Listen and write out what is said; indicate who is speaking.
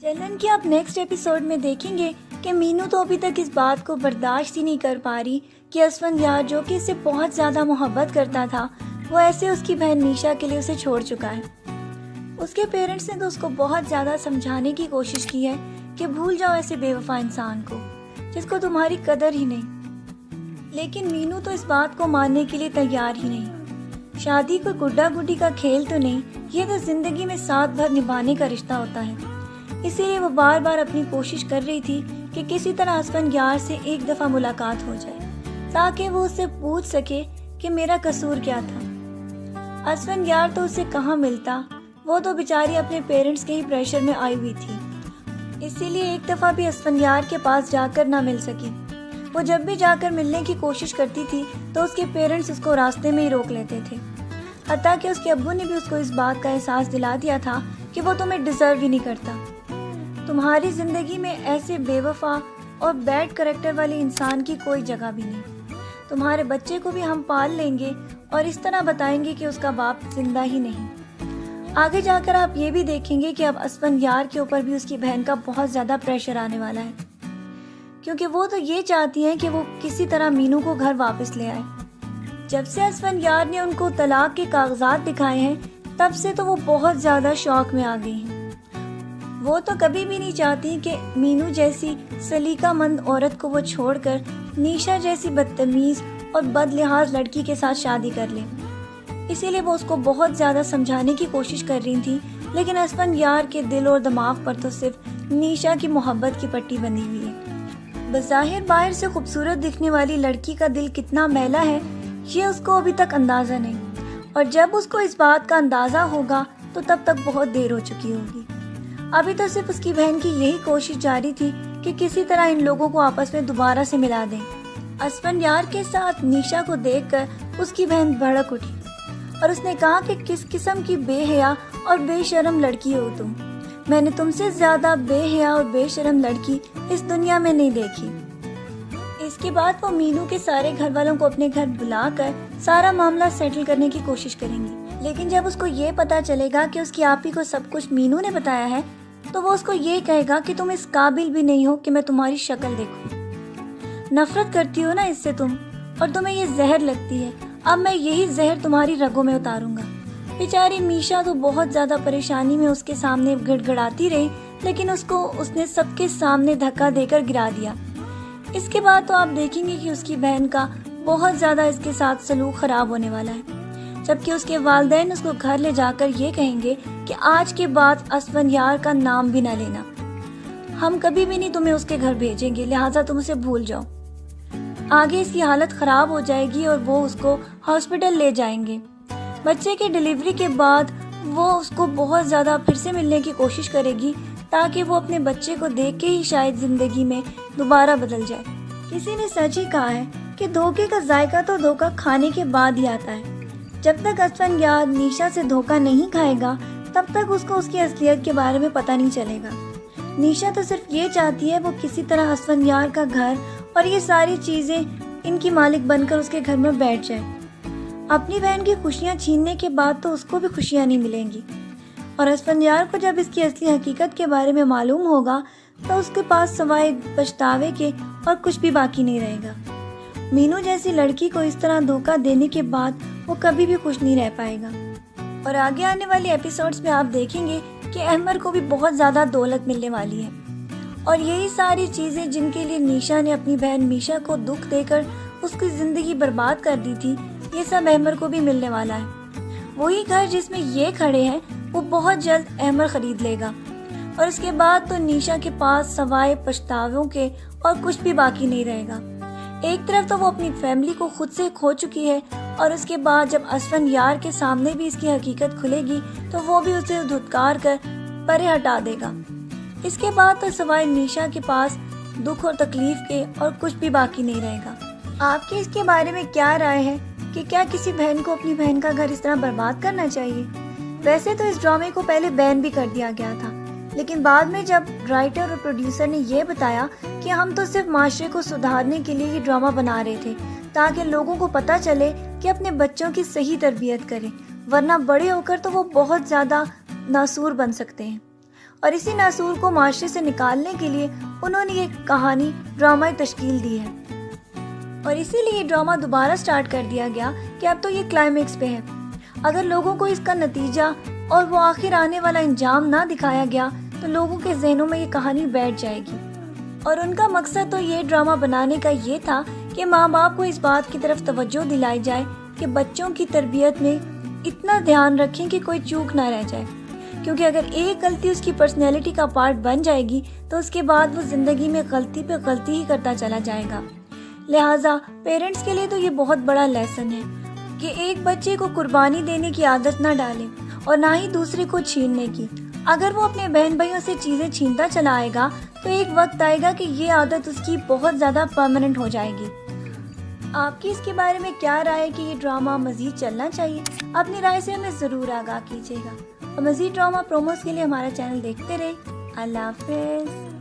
Speaker 1: चलन की आप नेक्स्ट एपिसोड में देखेंगे कि मीनू तो अभी तक इस बात को बर्दाश्त ही नहीं कर पा रही कि असफंदयार जो कि इससे बहुत ज़्यादा मोहब्बत करता था वो ऐसे उसकी बहन निशा के लिए उसे छोड़ चुका है। उसके पेरेंट्स ने तो उसको बहुत ज़्यादा समझाने की कोशिश की है कि भूल जाओ ऐसे बेवफा इंसान को जिसको तुम्हारी कदर ही नहीं, लेकिन मीनू तो इस बात को मानने के लिए तैयार ही नहीं। शादी कोई गुड्डा गुड्डी का खेल तो नहीं, ये तो जिंदगी में साथ भर निभाने का रिश्ता होता है। इसीलिए वो बार बार अपनी कोशिश कर रही थी कि किसी तरह असफंदयार से एक दफ़ा मुलाकात हो जाए ताकि वो उससे पूछ सके कि मेरा कसूर क्या था। असफंदयार तो उससे कहाँ मिलता, वो तो बेचारी अपने पेरेंट्स के ही प्रेशर में आई हुई थी। इसीलिए एक दफ़ा भी असफंदयार के पास जाकर ना मिल सकी। वो जब भी जाकर मिलने की कोशिश करती थी तो उसके पेरेंट्स उसको रास्ते में ही रोक लेते थे। हत्ता कि उसके अब्बू ने भी उसको इस बात का एहसास दिला दिया था कि वो तुम्हें डिज़र्व ही नहीं करता। तुम्हारी ज़िंदगी में ऐसे बेवफा और बैड करैक्टर वाले इंसान की कोई जगह भी नहीं। तुम्हारे बच्चे को भी हम पाल लेंगे और इस तरह बताएंगे कि उसका बाप जिंदा ही नहीं। आगे जाकर आप ये भी देखेंगे कि अब असफंदयार के ऊपर भी उसकी बहन का बहुत ज़्यादा प्रेशर आने वाला है, क्योंकि वो तो ये चाहती है कि वो किसी तरह मीनू को घर वापस ले आए। जब से असफंदयार ने उनको तलाक के कागजात दिखाए हैं तब से तो वो बहुत ज़्यादा शौक में आ गई हैं। वो तो कभी भी नहीं चाहती कि मीनू जैसी सलीकामंद औरत को वो छोड़कर निशा जैसी बदतमीज और बदलिहाज लड़की के साथ शादी कर ले। इसीलिए वो उसको बहुत ज़्यादा समझाने की कोशिश कर रही थी, लेकिन असफंदयार के दिल और दिमाग पर तो सिर्फ निशा की मोहब्बत की पट्टी बंधी हुई है। बज़ाहिर बाहर से खूबसूरत दिखने वाली लड़की का दिल कितना मैला है ये उसको अभी तक अंदाज़ा नहीं, और जब उसको इस बात का अंदाज़ा होगा तो तब तक बहुत देर हो चुकी होगी। अभी तो सिर्फ उसकी बहन की यही कोशिश जारी थी कि किसी तरह इन लोगों को आपस में दोबारा से मिला दें। असफंदयार के साथ निशा को देखकर उसकी बहन भड़क उठी और उसने कहा कि किस किस्म की बेहया और बेशर्म लड़की हो तुम। मैंने तुमसे ज़्यादा बेहया और बेशर्म लड़की इस दुनिया में नहीं देखी। इसके बाद वो मीनू के सारे घर वालों को अपने घर बुलाकर सारा मामला सेटल करने की कोशिश करेंगी, लेकिन जब उसको ये पता चलेगा कि उसकी आपी को सब कुछ मीनू ने बताया है तो वो उसको ये कहेगा कि तुम इस काबिल भी नहीं हो कि मैं तुम्हारी शक्ल देखूं। नफरत करती हो ना इससे तुम, और तुम्हें ये जहर लगती है। अब मैं यही जहर तुम्हारी रगों में उतारूंगा। बेचारी मीशा तो बहुत ज़्यादा परेशानी में उसके सामने गड़गड़ाती रही, लेकिन उसने सबके सामने धक्का देकर गिरा दिया। इसके बाद तो आप देखेंगे कि उसकी बहन का बहुत ज़्यादा इसके साथ सलूक ख़राब होने वाला है, जबकि उसके वालिदैन उसको घर ले जाकर ये कहेंगे कि आज के बाद असफंदयार का नाम भी ना लेना, हम कभी भी नहीं तुम्हें उसके घर भेजेंगे, लिहाजा तुम उसे भूल जाओ। आगे इसकी हालत ख़राब हो जाएगी और वो उसको हॉस्पिटल ले जाएंगे। बच्चे की डिलीवरी के बाद वो उसको बहुत ज़्यादा फिर से मिलने की कोशिश करेगी ताकि वो अपने बच्चे को देख के ही शायद ज़िंदगी में दोबारा बदल जाए। किसी ने सच ही कहा है कि धोखे का जायका तो धोखा खाने के बाद ही आता है। जब तक असफंदयार निशा से धोखा नहीं खाएगा तब तक उसको उसकी असलियत के बारे में पता नहीं चलेगा। निशा तो सिर्फ ये चाहती है वो किसी तरह असफंदयार का घर और ये सारी चीज़ें इनकी मालिक बनकर उसके घर में बैठ जाए। अपनी बहन की खुशियाँ छीनने के बाद तो उसको भी खुशियाँ नहीं मिलेंगी, और असफंदयार को जब इसकी असली हकीकत के बारे में मालूम होगा तो उसके पास सवाए पछतावे के और कुछ भी बाकी नहीं रहेगा। मीनू जैसी लड़की को इस तरह धोखा देने के बाद वो कभी भी खुश नहीं रह पाएगा। और आगे आने वाले एपिसोड्स में आप देखेंगे कि अहमर को भी बहुत ज़्यादा दौलत मिलने वाली है, और यही सारी चीज़ें जिनके लिए निशा ने अपनी बहन मीशा को दुख देकर उसकी ज़िंदगी बर्बाद कर दी थी, ये सब अहमर को भी मिलने वाला है। वही घर जिसमें ये खड़े हैं वो बहुत जल्द अहमर ख़रीद लेगा, और उसके बाद तो निशा के पास सवाए पछतावों के और कुछ भी बाकी नहीं रहेगा। एक तरफ तो वो अपनी फैमिली को खुद से खो चुकी है, और उसके बाद जब असफंदयार के सामने भी इसकी हकीकत खुलेगी तो वो भी उसे धुतकार कर परे हटा देगा। इसके बाद तो सवाए निशा के पास दुख और तकलीफ के और कुछ भी बाकी नहीं रहेगा। आपकी इसके बारे में क्या राय है कि क्या किसी बहन को अपनी बहन का घर इस तरह बर्बाद करना चाहिए? वैसे तो इस ड्रामे को पहले बैन भी कर दिया गया था, लेकिन बाद में जब राइटर और प्रोड्यूसर ने ये बताया कि हम तो सिर्फ माशरे को सुधारने के लिए ये ड्रामा बना रहे थे ताकि लोगों को पता चले कि अपने बच्चों की सही तरबियत करें, वरना बड़े होकर तो वो बहुत ज़्यादा नासूर बन सकते हैं। और इसी नासूर को माशरे से निकालने के लिए उन्होंने ये कहानी ड्रामा तश्कील दी है। और इसीलिए ड्रामा दोबारा स्टार्ट कर दिया गया कि अब तो ये क्लाइमेक्स पे है। अगर लोगों को इसका नतीजा और वो आखिर आने वाला इंजाम ना दिखाया गया तो लोगों के जहनों में ये कहानी बैठ जाएगी। और उनका मकसद तो ये ड्रामा बनाने का ये था कि माँ बाप को इस बात की तरफ तवज्जो दिलाई जाए कि बच्चों की तरबियत में इतना ध्यान रखें कि कोई चूक ना रह जाए, क्योंकि अगर एक गलती उसकी पर्सनैलिटी का पार्ट बन जाएगी तो उसके बाद वो जिंदगी में गलती पे गलती ही करता चला जाएगा। लिहाजा पेरेंट्स के लिए तो ये बहुत बड़ा लेसन है कि एक बच्चे को कुर्बानी देने की आदत ना डालें और ना ही दूसरे को छीनने की। अगर वो अपने बहन भाइयों से चीज़ें छीनता चला आएगा तो एक वक्त आएगा कि ये आदत उसकी बहुत ज़्यादा परमानेंट हो जाएगी। आपकी इसके बारे में क्या राय है कि ये ड्रामा मज़ीद चलना चाहिए? अपनी राय से हमें ज़रूर आगाह कीजिएगा और मज़ीद ड्रामा प्रोमोस के लिए हमारा चैनल देखते रहें। अल्लाह हाफ़िज़।